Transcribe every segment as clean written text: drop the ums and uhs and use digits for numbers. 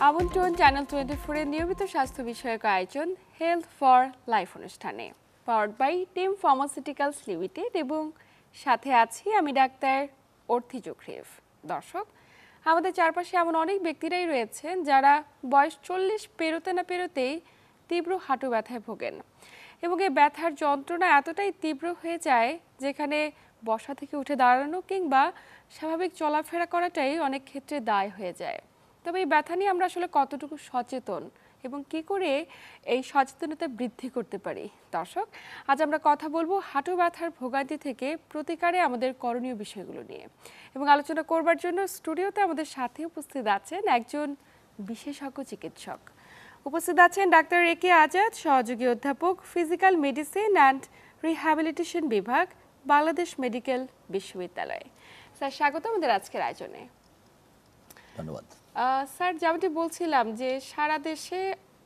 আমন্ত্রণ চ্যানেল 24 এর নিয়মিত স্বাস্থ্য বিষয়ক আয়োজন হেলথ ফর লাইফ অনুষ্ঠানে powered by Team Pharmaceuticals Limited এবং সাথে আছি আমি ডাক্তার অর্থি জোখরিফ। দর্শক, আমাদের চারপাশে এমন অনেক ব্যক্তিরাই রয়েছেন যারা বয়স 40 পেরোতে না পেরোতেই তীব্র হাঁটু ব্যথায় ভোগেন এবং এই ব্যথার যন্ত্রণা এতটাই তীব্র হয়ে যায় যেখানে বসা থেকে উঠে দাঁড়ানো কিংবা স্বাভাবিক চলাফেরা করাটাই অনেক ক্ষেত্রে দায় হয়ে যায়। তবে এই ব্যথা নিয়ে আমরা আসলে কতটুকু সচেতন এবং কি করে এই সচেতনতা বৃদ্ধি করতে পারি? দর্শক, আজ আমরা কথা বলবো হাঁটু ব্যথার ভোগান্তি থেকে প্রতিকারে আমাদের করণীয় বিষয়গুলো নিয়ে এবং আলোচনা করবার জন্য স্টুডিওতে আমাদের সাথে উপস্থিত আছেন একজন বিশেষজ্ঞ চিকিৎসক। উপস্থিত আছেন ডাক্তার একে আজাদ, সহযোগী অধ্যাপক, ফিজিক্যাল মেডিসিন অ্যান্ড রিহ্যাবিলিটেশন বিভাগ, বাংলাদেশ মেডিকেল বিশ্ববিদ্যালয়। স্যার, স্বাগত আমাদের আজকের আয়োজনে। ধন্যবাদ। স্যার, যেমনটি বলছিলাম যে সারা দেশে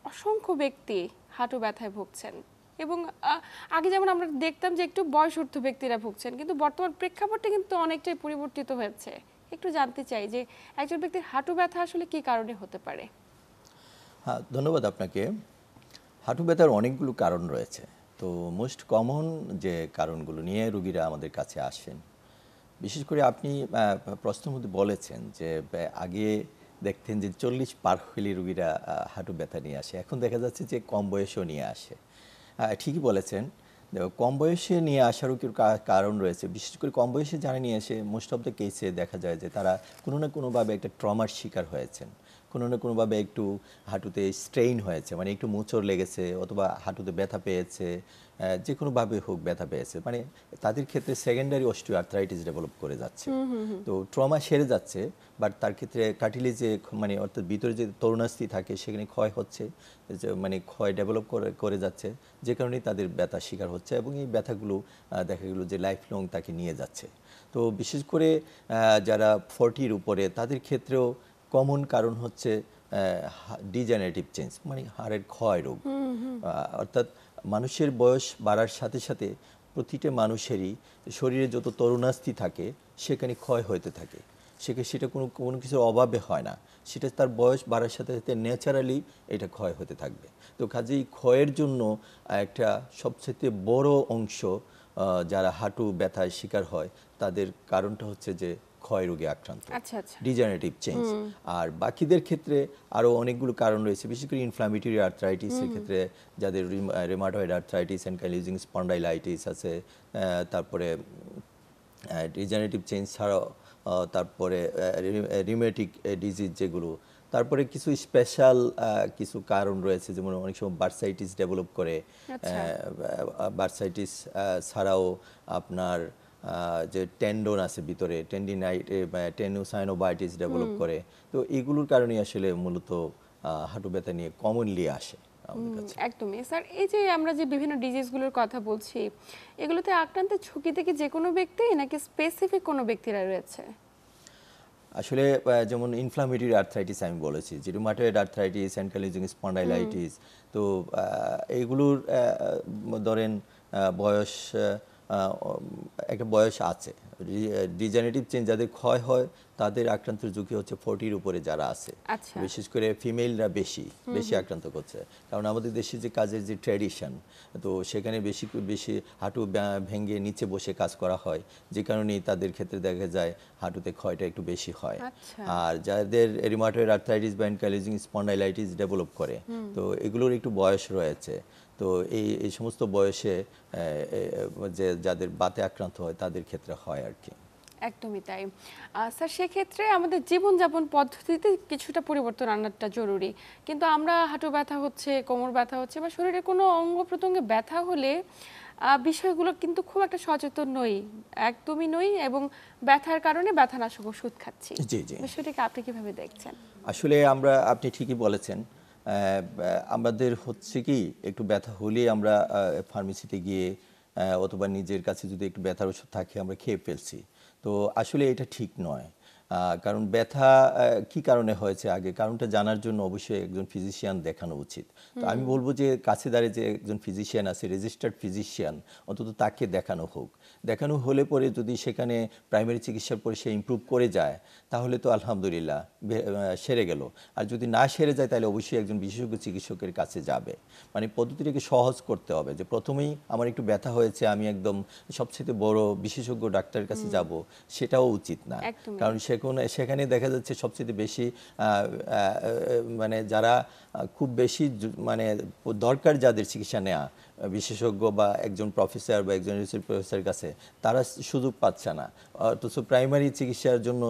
অসংখ্য ব্যক্তি হাঁটু ব্যথায় ভুগছেন এবং আগে যেমন আমরা দেখতাম যে একটু বয়সোর্ধ ব্যক্তিরা ভুগছেন, কিন্তু বর্তমান প্রেক্ষাপটটা কিন্তু অনেকটাই পরিবর্তিত হয়েছে। একটু জানতে চাই যে একজন ব্যক্তির হাঁটু ব্যথা আসলে কি কারণে হতে পারে? হ্যাঁ, ধন্যবাদ আপনাকে। হাঁটু ব্যথার অনেকগুলো কারণ রয়েছে। তো মোস্ট কমন যে কারণগুলো নিয়ে রোগীরা আমাদের কাছে আসেন, বিশেষ করে আপনি প্রশ্নের মধ্যে বলেছেন যে আগে দেখতেন যে 40 পার হলে রোগীরা হাঁটু ব্যথা নিয়ে আসে, এখন দেখা যাচ্ছে যে কম বয়সেও নিয়ে আসে। ঠিকই বলেছেন, কম বয়সে নিয়ে আসারও কিছু কারণ রয়েছে। বিশেষ করে কম বয়সে যারা নিয়ে আসে, মোস্ট অফ দ্য কেসে দেখা যায় যে তারা কোনো না কোনোভাবে একটা ট্রমার শিকার হয়েছেন, কোনো না কোনোভাবে একটু হাঁটুতে স্ট্রেইন হয়েছে, মানে একটু মোচড় লেগেছে অথবা হাঁটুতে ব্যথা পেয়েছে, যে কোনোভাবে হোক ব্যথা পেয়েছে, মানে তাদের ক্ষেত্রে সেকেন্ডারি অস্টিওআর্থ্রাইটিস ডেভেলপ করে যাচ্ছে। তো ট্রমা সেরে যাচ্ছে, বাট তার ক্ষেত্রে কার্টিলেজে মানে অর্থাৎ ভিতরে যে তরুণাস্থি থাকে সেখানে ক্ষয় হচ্ছে, মানে ক্ষয় ডেভেলপ করে যাচ্ছে, যে কারণেই তাদের ব্যথা শিকার হচ্ছে এবং এই ব্যথাগুলো দেখা গেলো যে লাইফ লং তাকে নিয়ে যাচ্ছে। তো বিশেষ করে যারা 40-র উপরে তাদের ক্ষেত্রেও কমন কারণ হচ্ছে ডিজেনারেটিভ চেঞ্জ, মানে হাড়ের ক্ষয় রোগ। অর্থাৎ মানুষের বয়স বাড়ার সাথে সাথে প্রতিটা মানুষেরই শরীরে যত তরুণাস্থি থাকে সেখানে ক্ষয় হতে থাকে। সেটা কোনো কিছুর অভাবে হয় না, সেটা তার বয়স বাড়ার সাথে সাথে ন্যাচারালি এটা ক্ষয় হতে থাকবে। তো কাজেই ক্ষয়ের জন্য একটা সবচেয়ে বড় অংশ যারা হাঁটু ব্যথায় শিকার হয় তাদের কারণটা হচ্ছে যে ক্ষয় রোগে আক্রান্ত, ডিজেনারেটিভ চেঞ্জ। আর বাকিদের ক্ষেত্রে আরও অনেকগুলো কারণ রয়েছে, বিশেষ করে ইনফ্লামেটরি আর্থ্রাইটিসের ক্ষেত্রে যাদের রিমাটয়েড আর্থ্রাইটিস অ্যানকাইলোজিং স্পন্ডাইলাইটিস আছে, তারপরে ডিজেনারেটিভ চেঞ্জ ছাড়াও তারপরে রিউমেটিক ডিজিজ যেগুলো, তারপরে কিছু স্পেশাল কিছু কারণ রয়েছে, যেমন অনেক সময় বার্সাইটিস ডেভেলপ করে। বার্সাইটিস ছাড়াও আপনার যে টেন্ডন আছে ভিতরে, টেনোসাইনোবাইটিস ডেভেলপ করে। তো এগুলোর কারণে আসলে মূলত হাঁটু ব্যথা নিয়ে কমনলি আসে। একদমই স্যার, এই যে আমরা যে বিভিন্ন ডিজিজগুলোর কথা বলছি, এগুলোতে আক্রান্তের ঝুঁকি থেকে যে কোনো ব্যক্তি নাকি স্পেসিফিক কোনো ব্যক্তিরা রয়েছে? আসলে যেমন ইনফ্লামেটরি আর্থ্রাইটিস আমি বলেছি, যে রুমাটয়েড আর্থ্রাইটিস, অ্যানকাইলোজিং স্পন্ডাইলাইটিস, তো এইগুলোর ধরেন বয়স একটা বয়স আছে। ডিজেনারেটিভ চেঞ্জ যাদের ক্ষয় হয় তাদের আক্রান্তের ঝুঁকি হচ্ছে 40-র উপরে যারা আছে, বিশেষ করে ফিমেলরা বেশি আক্রান্ত করছে। কারণ আমাদের দেশে যে কাজের যে ট্র্যাডিশন, তো সেখানে বেশি হাঁটু ভেঙে নিচে বসে কাজ করা হয়, যে কারণেই তাদের ক্ষেত্রে দেখা যায় হাঁটুতে ক্ষয়টা একটু বেশি হয়। আর যাদের রিউমাটয়েড আর্থ্রাইটিস বা অ্যানকাইলোজিং স্পন্ডাইলাইটিস ডেভেলপ করে, তো এগুলোর একটু বয়স রয়েছে। তো এই সমস্ত বয়সে যে যাদের বাতে আক্রান্ত হয় তাদের ক্ষেত্রে হয় আর কি। একদমই তাই স্যার। সেক্ষেত্রে আমাদের জীবনযাপন পদ্ধতিতে কিছুটা পরিবর্তন আনাটা জরুরি, কিন্তু আমরা হাঁটু ব্যথা হচ্ছে, কোমর ব্যথা হচ্ছে বা শরীরে কোনো অঙ্গ প্রত্যঙ্গে ব্যথা হলে বিষয়গুলো কিন্তু খুব একটা সচেতন নই, একদমই নই, এবং ব্যথার কারণে ব্যথানাশক ওষুধ খাচ্ছি। জি জি, বিষয়টাকে আপনি কিভাবে দেখছেন? আসলে আপনি ঠিকই বলেছেন, আমাদের হচ্ছে কি একটু ব্যথা হলে আমরা ফার্মেসিতে গিয়ে অথবা নিজের কাছে যদি একটু ব্যথার ওষুধ থাকে আমরা খেয়ে ফেলছি। তো আসলে এটা ঠিক নয়। কারণ ব্যথা কি কারণে হয়েছে আগে কারণটা জানার জন্য অবশ্যই একজন ফিজিশিয়ান দেখানো উচিত। তো আমি বলবো যে কাছে দাঁড়িয়ে যে একজন ফিজিশিয়ান আছে, রেজিস্টার্ড ফিজিশিয়ান, অন্তত তাকে দেখানো হোক। দেখানো হলে পরে যদি সেখানে প্রাইমারি চিকিৎসার পরে সে ইমপ্রুভ করে যায় তাহলে তো আলহামদুলিল্লাহ সেরে গেল। আর যদি না সেরে যায় তাহলে অবশ্যই একজন বিশেষজ্ঞ চিকিৎসকের কাছে যাবে। মানে পদ্ধতিটাকে সহজ করতে হবে যে প্রথমেই আমার একটু ব্যথা হয়েছে আমি একদম সবচেয়ে বড় বিশেষজ্ঞ ডাক্তারের কাছে যাব, সেটাও উচিত না। একদমই। কারণ সেখানে দেখা যাচ্ছে সবচেয়ে বেশি মানে যারা খুব বেশি মানে দরকার যাদের চিকিৎসা নেওয়া, বিশেষজ্ঞ বা একজন প্রফেসর বা একজন রিসার্চ প্রফেসরের কাছে, তারা সুযোগ পাচ্ছে না। অথচ প্রাইমারি চিকিৎসার জন্য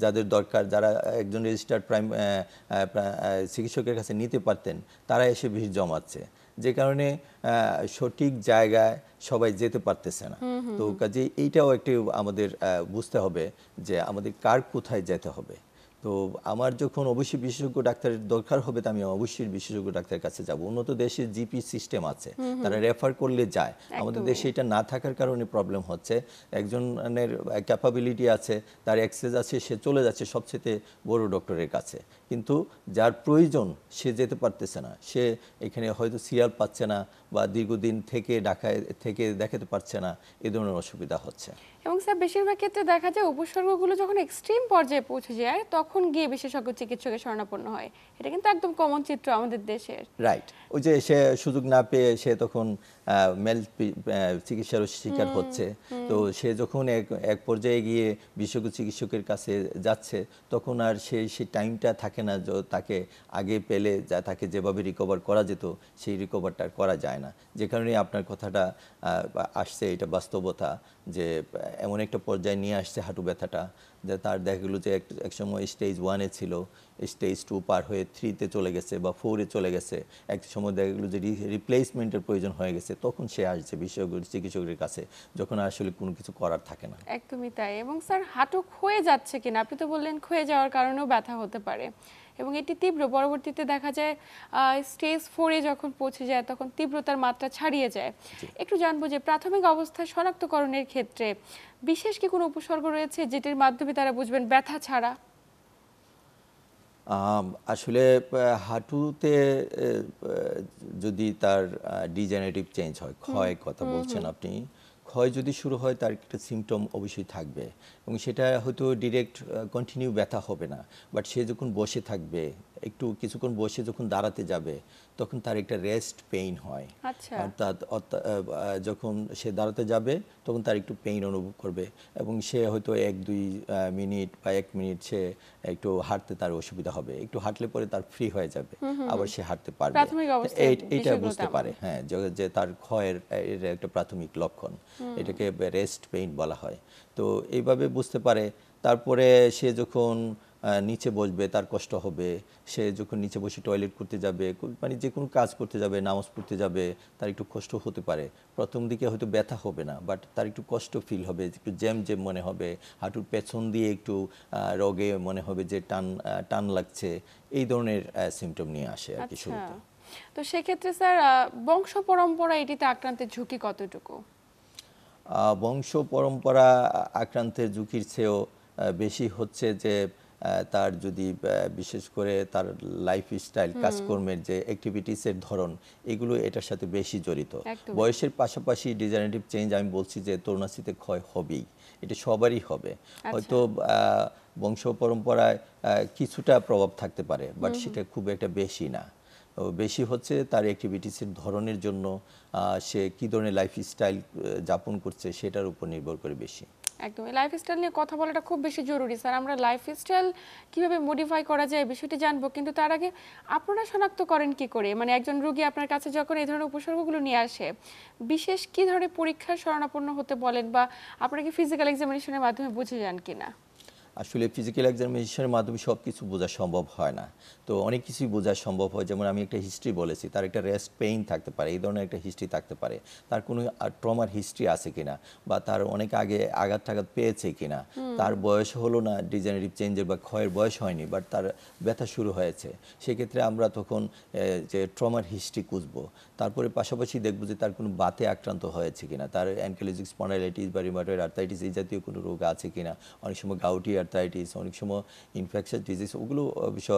যাদের দরকার, যারা একজন রেজিস্টার্ড চিকিৎসকের কাছে নিতে পারতেন, তারা এসে ভিড় জমাচ্ছে, যে কারণে সঠিক জায়গায় সবাই যেতে পারতেছে না। তো কাজে এইটাও একটু আমাদের বুঝতে হবে যে আমাদের কার কোথায় যেতে হবে। তো আমার যখন অবশ্যই বিশেষজ্ঞ ডাক্তারের দরকার হবে তো আমি অবশ্যই বিশেষজ্ঞ ডাক্তারের কাছে যাব। উন্নত দেশে জিপি সিস্টেম আছে, তারা রেফার করলে যায়। আমাদের দেশে এটা না থাকার কারণে প্রবলেম হচ্ছে। একজনের ক্যাপাবিলিটি আছে, তার অ্যাক্সেস আছে, সে চলে যাচ্ছে সবচেয়ে বড় ডক্টরের কাছে, কিন্তু যার প্রয়োজন সে যেতে পারতেছে না। সে এখানে হয়তো সিরিয়াল পাচ্ছে না বা দীর্ঘদিন থেকে ঢাকায় থেকে দেখাতে পারছে না, এ ধরনের অসুবিধা হচ্ছে। এবং স্যার বেশিরভাগ ক্ষেত্রে দেখা যায় উপসর্গগুলো যখন এক্সট্রিম পর্যায়ে পৌঁছে যায় তখন গিয়ে বিশেষজ্ঞ চিকিৎসকের শরণাপন্ন হয়। এটা কিন্তু একদম কমন চিত্র আমাদের দেশের। রাইট, ওই যে সে সুযোগ না পেয়ে সে তখন মেল চিকিৎসারও শিকার হচ্ছে। তো সে যখন এক পর্যায়ে গিয়ে বিশেষজ্ঞ চিকিৎসকের কাছে যাচ্ছে তখন আর সেই টাইমটা থাকে না যে তাকে আগে পেলে যা তাকে যেভাবে রিকভার করা যেত সেই রিকভারটা করা যায় না। যে কারণে আপনার কথাটা আসছে, এটা বাস্তবতা যে এমন একটা পর্যায়ে নিয়ে আসছে হাঁটু ব্যথাটা যে তার দেখা গেলো যে একসময় স্টেজ 1-এ ছিল, স্টেজ 2 পার হয়ে 3-তে চলে গেছে বা 4-এ চলে গেছে, এক সময় দেখা গেলো যে রিপ্লেসমেন্টের প্রয়োজন হয়ে গেছে, তখন সে আসছে বিশেষজ্ঞ চিকিৎসকের কাছে যখন আসলে কোনো কিছু করার থাকে না। একদমই তাই। এবং স্যার হাঁটু ক্ষয়ে যাচ্ছে কিনা, আপনি তো বললেন ক্ষয়ে যাওয়ার কারণেও ব্যথা হতে পারে এবং এটি তীব্র, পরবর্তীতে দেখা যায় স্টেজ 4-এ যখন পৌঁছে যায় তখন তীব্রতার মাত্রা ছাড়িয়ে যায়। একটু জানবো যে প্রাথমিক অবস্থায় শনাক্তকরণের ক্ষেত্রে বিশেষ কি কোনো উপসর্গ রয়েছে যেটির মাধ্যমে তারা বুঝবেন ব্যথা ছাড়া? আসলে হাঁটুতে যদি তার ডিজেনারেটিভ চেঞ্জ হয়, ক্ষয় কথা বলছেন আপনি, ক্ষয় যদি শুরু হয় তার একটা সিমটম অবশ্যই থাকবে এবং সেটা হয়তো ডিরেক্ট কন্টিনিউ ব্যথা হবে না, বাট সে যখন বসে থাকবে, একটু কিছুক্ষণ বসে যখন দাঁড়াতে যাবে তখন তার একটা রেস্ট পেইন হয়। আচ্ছা। অর্থাৎ যখন সে দাঁড়াতে যাবে তখন তার একটু পেইন অনুভব করবে এবং সে হয়তো 1-2 মিনিট বা 1 মিনিট সে একটু হাঁটতে তার অসুবিধা হবে, একটু হাঁটলে পরে তার ফ্রি হয়ে যাবে, আবার সে হাঁটতে পারবে। প্রাথমিক অবস্থায় এইটা বিষয়গুলো বুঝতে তেমন। পারে, হ্যাঁ, যে তার ক্ষয়ের এর একটা প্রাথমিক লক্ষণ, এটাকে রেস্ট পেইন বলা হয়। তো এইভাবে বুঝতে পারে। তারপরে সে যখন নিচে বসবে তার কষ্ট হবে, সে যখন নিচে বসে টয়লেট করতে যাবে, মানে যে কোনো কাজ করতে যাবে, নামাজ পড়তে যাবে, তার একটু কষ্ট হতে পারে। প্রথম দিকে হয়তো ব্যথা হবে না, বাট তার একটু কষ্ট ফিল হবে, একটু জ্যাম জ্যাম মনে হবে, হাঁটুর পেছন দিয়ে একটু রগে মনে হবে যে টান লাগছে, এই ধরনের সিমটম নিয়ে আসে আর কি আচ্ছা। শুরুতে। তো সেক্ষেত্রে স্যার বংশ পরম্পরা এটিতে আক্রান্তের ঝুঁকি কতটুকু? বংশ পরম্পরা আক্রান্তের ঝুঁকির চেয়েও বেশি হচ্ছে যে তার যদি বিশেষ করে তার লাইফস্টাইল, কাজকর্মের যে অ্যাক্টিভিটিসের ধরন, এগুলো এটার সাথে বেশি জড়িত। একদমই। বয়সের পাশাপাশি ডিজেনারেটিভ চেঞ্জ আমি বলছি যে তরুণাস্থিতে ক্ষয় হবেই, এটা সবারই হবে। হয়তো বংশ পরম্পরায় কিছুটা প্রভাব থাকতে পারে, বাট সেটা খুব একটা বেশি না। বেশি হচ্ছে তার অ্যাক্টিভিটিসের ধরনের জন্য, সে কী ধরনের লাইফস্টাইল যাপন করছে সেটার উপর নির্ভর করে বেশি। একদমই। লাইফস্টাইল নিয়ে কথা বলাটা খুব বেশি জরুরি স্যার। আমরা লাইফস্টাইল কিভাবে মডিফাই করা যায় বিষয়টি জানবো, কিন্তু তার আগে আপনারা শনাক্ত করেন কি করে? মানে একজন রোগী আপনার কাছে যখন এই ধরনের উপসর্গগুলো নিয়ে আসে, বিশেষ কি ধরনের পরীক্ষার শরণাপন্ন হতে বলেন বা আপনারা কি ফিজিক্যাল এক্সামিনেশনের মাধ্যমে বুঝে যান কিনা? আসলে ফিজিক্যাল এক্সামিনেশনের মাধ্যমে সব কিছু বোঝা সম্ভব হয় না। তো অনেক কিছুই বোঝা সম্ভব হয়, যেমন আমি একটা হিস্ট্রি বলেছি, তার একটা রেস্ট পেইন থাকতে পারে, এই ধরনের একটা হিস্ট্রি থাকতে পারে, তার কোনো ট্রমার হিস্ট্রি আছে কিনা, বা তার অনেক আগে আঘাত টাঘাত পেয়েছে কিনা, তার বয়স হলো না ডিজেনারেটিভ চেঞ্জের বা ক্ষয়ের বয়স হয়নি, বাট তার ব্যথা শুরু হয়েছে, সেক্ষেত্রে আমরা তখন যে ট্রমার হিস্ট্রি খুঁজবো। তারপরে পাশাপাশি দেখবো যে তার কোনো বাতে আক্রান্ত হয়েছে কিনা, তার অ্যানকিলোজিক স্পন্ডাইলাইটিস বা রিউমাটয়েড আর্থ্রাইটিস এই জাতীয় কোনো রোগ আছে কিনা, অনেক সময় গাউটি আর্থ্রাইটিস, অনেক সময় ইনফেকশাস ডিজিজ, ওগুলো অবশ্য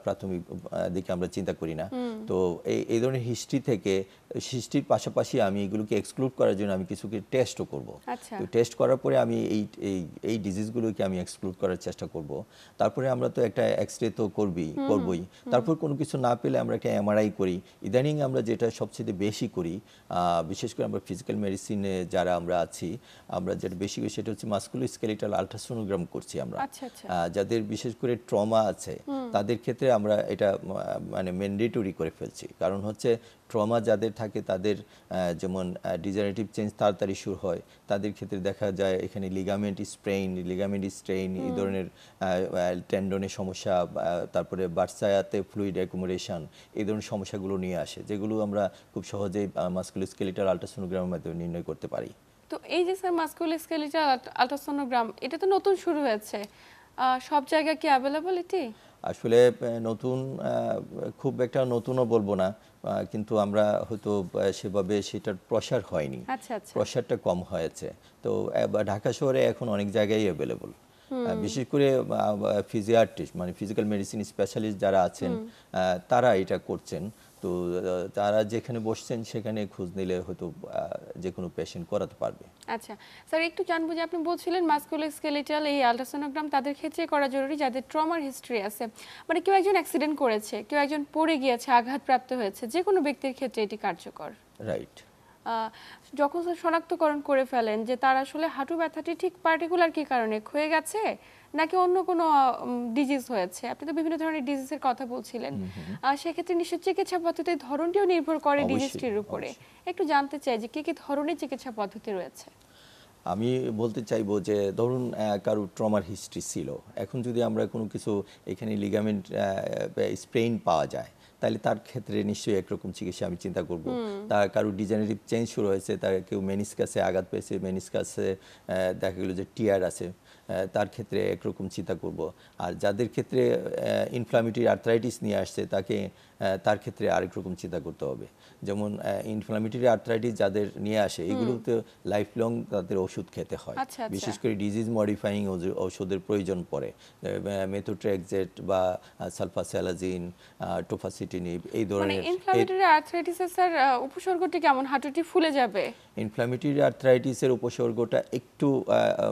প্রাথমিক দিকে আমরা চিন্তা করি না। তো এই ধরনের হিস্ট্রির পাশাপাশি আমি এগুলোকে এক্সক্লুড করার জন্য আমি কিছু টেস্টও করব। আচ্ছা। তো টেস্ট করার পরে আমি এই ডিজিজগুলোকে আমি এক্সক্লুড করার চেষ্টা করব। তারপরে আমরা তো একটা এক্সরে তো করবই। তারপর কোনো কিছু না পেলে আমরা একটা এমআরআই করি। ইদানিং আমরা যেটা সবচেয়ে বেশি করি, বিশেষ করে আমরা ফিজিক্যাল মেডিসিনে যারা আমরা আছি, আমরা যেটা বেশি করি সেটা হচ্ছে মাস্কুলোস্কেলেটাল আল্ট্রাসোনোগ্রাম করছি আমরা। আচ্ছা আচ্ছা। যাদের বিশেষ করে ট্রমা আছে তাদের ক্ষেত্রে আমরা এটা মানে ম্যান্ডেটরি করে ফেলছি। কারণ হচ্ছে ট্রমা যাদের থাকে তাদের যেমন ডিজেনারেটিভ চেঞ্জ তাড়াতাড়ি শুরু হয়, তাদের ক্ষেত্রে দেখা যায় এখানে লিগামেন্ট স্ট্রেইন, এই ধরনের টেন্ডনের সমস্যা, তারপরে বার্সায়াতে ফ্লুইড অ্যাকুমুলেশন, এই ধরনের সমস্যাগুলো নিয়ে আসে, যেগুলো আমরা খুব সহজেই মাস্কুলোস্কেলেটাল আল্ট্রাসোনোগ্রামের মাধ্যমে নির্ণয় করতে পারি। তো এই যে স্যার মাস্কুলোস্কেলেটাল আল্ট্রাসোনোগ্রাম, এটা তো নতুন শুরু হয়েছে, সব জায়গায় কি অ্যাভেলেবল এটি? আসলে নতুন, খুব একটা নতুনও বলবো না, কিন্তু আমরা হয়তো সেভাবে সেটার প্রসার হয়নি, আচ্ছা আচ্ছা। প্রসারটা কম হয়েছে। তো ঢাকা শহরে এখন অনেক জায়গায় অ্যাভেলেবল। বিশেষ করে ফিজিয়াট্রিস্ট মানে ফিজিক্যাল মেডিসিন স্পেশালিস্ট যারা আছেন তারা এটা করছেন। তো তারা যেখানে বসছেন সেখানে খোঁজ নিলে হয়তো যে কোনো পেশেন্ট করাতে পারবে। আচ্ছা স্যার, একটু জানবো যে আপনি বলছিলেন মাস্কুলোস্কেলেটাল এই আল্ট্রাসোনোগ্রাম তাদের ক্ষেত্রে করা জরুরি যাদের ট্রমার হিস্ট্রি আছে, মানে কেউ একজন অ্যাক্সিডেন্ট করেছে, কেউ একজন পড়ে গিয়েছে, আঘাতপ্রাপ্ত হয়েছে, যে কোনো ব্যক্তির ক্ষেত্রে এটি কার্যকর। রাইট। যখন শনাক্তকরণ করে ফেলেন যে তার আসলে হাঁটু ব্যথাটি ঠিক পার্টিকুলার কি কারণে ক্ষয়ে গেছে নাকি অন্য কোনো ডিজিজ হয়েছে, আপনি তো বিভিন্ন ধরনের ডিজিজের কথা বলছিলেন, সেক্ষেত্রে নিশ্চয়ই চিকিৎসা পদ্ধতির ধরনটিও নির্ভর করে ডিজিজটির উপরে। একটু জানতে চাই যে কি কি ধরনের চিকিৎসা পদ্ধতি রয়েছে। আমি বলতে চাইবো যে ধরুন কারো ট্রমার হিস্ট্রি ছিল, এখন যদি আমরা কোনো কিছু এখানে লিগামেন্ট স্প্রেইন পাওয়া যায় তাহলে তার ক্ষেত্রে নিশ্চয়ই একরকম চিকিৎসা আমি চিন্তা করব। তার কারো ডিজেনারেটিভ চেঞ্জ শুরু হয়েছে, তার কেউ মেনিসকাসে আঘাত পেয়েছে, মেনিসকাসে দেখা গেলো যে টিয়ার আছে, তার ক্ষেত্রে একরকম চিন্তা করব। আর যাদের ক্ষেত্রে ইনফ্লামেটরি আর্থ্রাইটিস নিয়ে আসছে তার ক্ষেত্রে আরেক রকম চিন্তা করতে হবে। যেমন ইনফ্লামেটরি আর্থ্রাইটিস যাদের নিয়ে আসে এগুলোতে লাইফ লং তাদের ওষুধ খেতে হয়। আচ্ছা আচ্ছা। বিশেষ করে ডিজিজ মডিফাইং ওষুধের প্রয়োজন পড়ে, মেথোট্রেক্সেট বা সালফাসালাজিন, টোফাসিটিনিব, এই মানে ধরনের। ইনফ্লামেটরি আর্থ্রাইটিসের স্যার উপসর্গটি কেমন, হাঁটুটি ফুলে যাবে? ইনফ্লামেটরি আর্থ্রাইটিসের উপসর্গটা একটু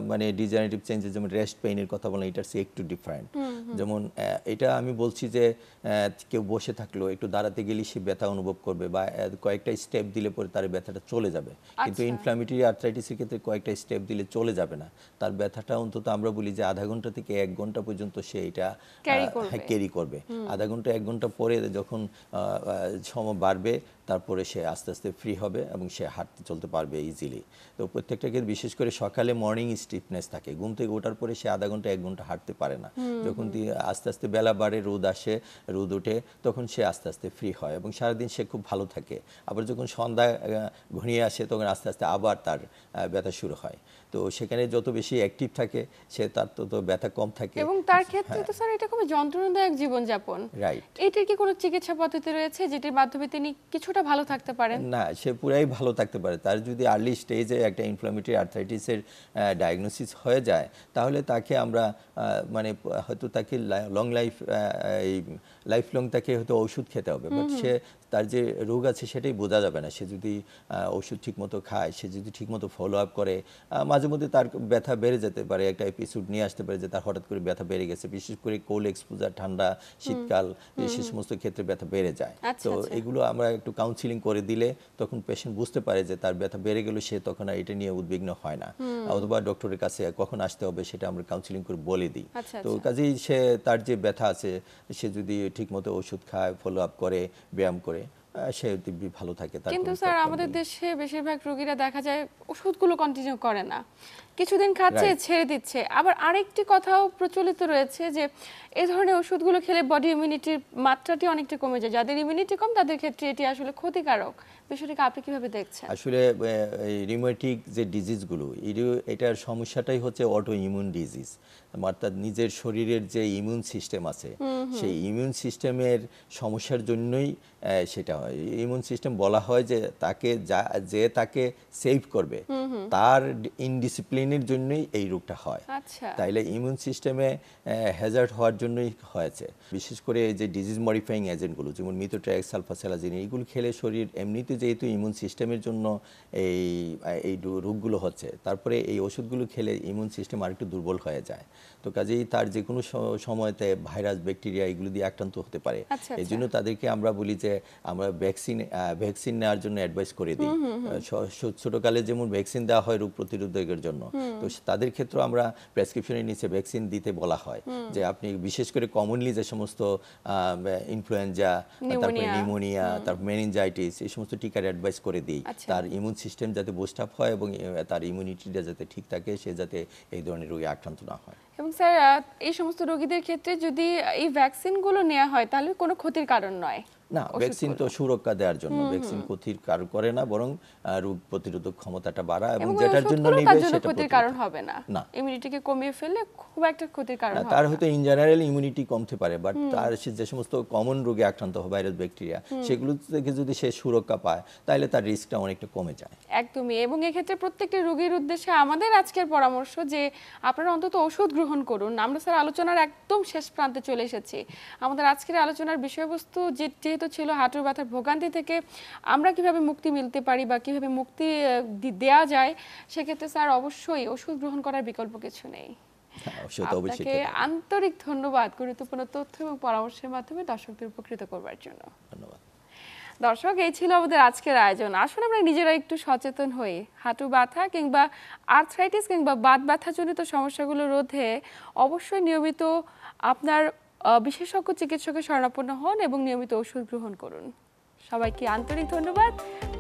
মানে ডিজেনারেটিভ চেঞ্জেস, যেমন রেস্ট পেইনের কথা বলেন, এটার চেয়ে একটু ডিফারেন্ট। যেমন এটা আমি বলছি যে কেউ বসে থাকলো, একটু দাঁড়াতে গেলে সে ব্যথা অনুভব করবে বা কয়েকটা স্টেপ দিলে পরে তার ব্যথাটা চলে যাবে। কিন্তু ইনফ্লামেটরি আর্থ্রাইটিসের ক্ষেত্রে কয়েকটা স্টেপ দিলে চলে যাবে না, তার ব্যথাটা অন্তত আমরা বলি যে আধা ঘন্টা থেকে 1 ঘন্টা পর্যন্ত সে এটা ক্যারি করবে। আধা ঘন্টা 1 ঘন্টা পরে যখন সময় বাড়বে তারপরে সে আস্তে আস্তে ফ্রি হবে এবং সে হাঁটতে চলতে পারবে ইজিলি। তো প্রত্যেকটাকে বিশেষ করে সকালে মর্নিং স্টিফনেস থাকে, ঘুম থেকে ওঠার পরে সে আধা ঘন্টা 1 ঘন্টা হাঁটতে পারে না। যখন আস্তে আস্তে বেলা বাড়ে, রোদ ওঠে, তখন সে আস্তে আস্তে ফ্রি হয় এবং সারাদিন সে খুব ভালো থাকে। আবার যখন সন্ধ্যা ঘনিয়ে আসে তখন আস্তে আস্তে আবার তার ব্যথা শুরু হয়। তো সেখানে যত বেশি অ্যাক্টিভ থাকে সে তার তত ব্যথা কম থাকে। এবং তার ক্ষেত্রে তো স্যার এটা খুবই যন্ত্রণাদায়ক জীবনযাপন। রাইট। এটার কি কোনো চিকিৎসা পদ্ধতি রয়েছে যেটির মাধ্যমে তিনি কিছুটা ভালো থাকতে পারেন? না, সে পুরাই ভালো থাকতে পারে। তার যদি আর্লি স্টেজে একটা ইনফ্লামেটরি আর্থ্রাইটিসের ডায়াগনোসিস হয়ে যায় তাহলে তাকে আমরা মানে হয়তো তাকে লাইফ লং তাকে হয়তো ওষুধ খেতে হবে, বাট সে তার যে রোগ আছে সেটাই বোঝা যাবে না। সে যদি ওষুধ ঠিকমতো খায়, সে যদি ঠিকমতো ফলো আপ করে, মাঝে মধ্যে তার ব্যথা বেড়ে যেতে পারে, একটা এপিসোড নিয়ে আসতে পারে যে তার হঠাৎ করে ব্যথা বেড়ে গেছে, বিশেষ করে কোল্ড এক্সপোজার, ঠান্ডা, শীতকাল, সে সমস্ত ক্ষেত্রে ব্যথা বেড়ে যায়। তো এগুলো আমরা একটু কাউন্সিলিং করে দিলে তখন পেশেন্ট বুঝতে পারে যে তার ব্যথা বেড়ে গেল, সে তখন আর এটা নিয়ে উদ্বিগ্ন হয় না। অথবা ডক্টরের কাছে কখন আসতে হবে সেটা আমরা কাউন্সিলিং করে বলে দিই। তো কাজেই সে তার যে ব্যথা আছে সে যদি ঠিকমতো ওষুধ খায়, ফলো আপ করে, ব্যায়াম করে, সে দিব্যি ভালো থাকে। কিন্তু স্যার আমাদের দেশে বেশিরভাগ রোগীরা দেখা যায় ওষুধগুলো কন্টিনিউ করে না, কিছুদিন খাচ্ছে ছেড়ে দিচ্ছে। আবার আরেকটি কথাও প্রচলিত রয়েছে যে এই ধরনের ওষুধগুলো খেলে বডি ইমিউনিটির মাত্রাটি অনেকটা কমে যায়, যাদের ইমিউনিটি কম তাদের ক্ষেত্রে এটি আসলে ক্ষতিকারক। বিষয়টাকে আপনি কিভাবে দেখছেন? আসলে এই রিউমেটিক যে ডিজিজগুলো, এটার সমস্যাটাই হচ্ছে অটো ইমিউন ডিজিজ, অর্থাৎ নিজের শরীরের যে ইমিউন সিস্টেম আছে সেই ইমিউন সিস্টেমের সমস্যার জন্যই সেটা হয়। ইমিউন সিস্টেম বলা হয় যে তাকে তাকে সেভ করবে, তার ইনডিসিপ্লিন মাইগ্রেনের জন্যই এই রোগটা হয়। আচ্ছা। তাইলে ইমিউন সিস্টেমে হ্যাজার্ড হওয়ার জন্যই হয়েছে। বিশেষ করে এই যে ডিজিজ মডিফাইং এজেন্টগুলো যেমন মিথোট্রেক্স, সালফাসালাজিন এইগুলো খেলে শরীর এমনিতে যেহেতু ইমিউন সিস্টেমের জন্য এই এই রোগগুলো হচ্ছে, তারপরে এই ওষুধগুলো খেলে ইমিউন সিস্টেম আরেকটু দুর্বল হয়ে যায়। তো কাজেই তার যে কোনো সময়তে ভাইরাস, ব্যাকটেরিয়া এগুলো দিয়ে আক্রান্ত হতে পারে। এই জন্য তাদেরকে আমরা বলি যে আমরা ভ্যাকসিন নেওয়ার জন্য অ্যাডভাইস করে দিই। ছোটকালে যেমন ভ্যাকসিন দেওয়া হয় রোগ প্রতিরোধকের জন্য, তো তাদের ক্ষেত্রে আমরা প্রেসক্রিপশনের নিচে ভ্যাকসিন দিতে বলা হয় যে আপনি বিশেষ করে কমনলি যে সমস্ত ইনফ্লুয়েঞ্জা, তারপরে নিউমোনিয়া, তারপর মেনিনজাইটিস এই সমস্ত টিকার অ্যাডভাইস করে দিই। তার ইমিউন সিস্টেম যাতে বুস্ট আপ হয় এবং তার ইমিউনিটিটা যাতে ঠিক থাকে, সে যাতে এই ধরনের রোগে আক্রান্ত না হয়। এবং স্যার এই সমস্ত রোগীদের ক্ষেত্রে যদি এই ভ্যাকসিনগুলো নেওয়া হয় তাহলে কোনো ক্ষতির কারণ নয়? না, ভ্যাকসিন তো সুরক্ষা দেওয়ার জন্য, ভ্যাকসিন ক্ষতির কারণ করে না, বরং রোগ প্রতিরোধক ক্ষমতাটা বাড়ায় এবং যেটার জন্য নেবে সেটা ক্ষতির কারণ হবে না, ইমিউনিটিকে কমিয়ে ফেললে খুব একটা ক্ষতির কারণ হবে না। তার হয়তো ইন জেনারেল ইমিউনিটি কমতে পারে, বাট তার যে সমস্ত কমন রোগে আক্রান্ত হয় ভাইরাস, ব্যাকটেরিয়া, সেগুলো থেকে যদি সে সুরক্ষা পায় তাহলে তার রিস্কটা অনেকটা কমে যায়। একদমই। এবং এই ক্ষেত্রে প্রত্যেকটি রোগীর উদ্দেশ্যে আমাদের আজকের পরামর্শ যে আপনারা অন্তত ওষুধ গ্রহণ করুন। আমরা স্যার আলোচনার একদম শেষ প্রান্তে চলে এসেছি। আমাদের আজকের আলোচনার বিষয়বস্তু যেহেতু ছিল হাঁটুর ব্যথার ভোগান্তি থেকে আমরা কিভাবে মুক্তি মিলতে পারি বা কিভাবে মুক্তি দেওয়া যায়, সেক্ষেত্রে স্যার অবশ্যই ওষুধ গ্রহণ করার বিকল্প কিছু নেই। আপনাকে আন্তরিক ধন্যবাদ গুরুত্বপূর্ণ তথ্য এবং পরামর্শের মাধ্যমে দর্শকদের উপকৃত করবার জন্য। ধন্যবাদ। দর্শক, এই ছিল আমাদের আজকের আয়োজন। আসলে আমরা নিজেরা একটু সচেতন হই, হাঁটু ব্যথা কিংবা আর্থ্রাইটিস কিংবা বাত ব্যথাজনিত সমস্যাগুলো রোধে অবশ্যই নিয়মিত আপনার বিশেষজ্ঞ চিকিৎসকের শরণাপন্ন হন এবং নিয়মিত ওষুধ গ্রহণ করুন। সবাইকে আন্তরিক ধন্যবাদ।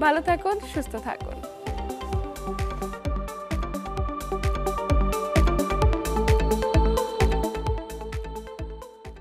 ভালো থাকুন, সুস্থ থাকুন।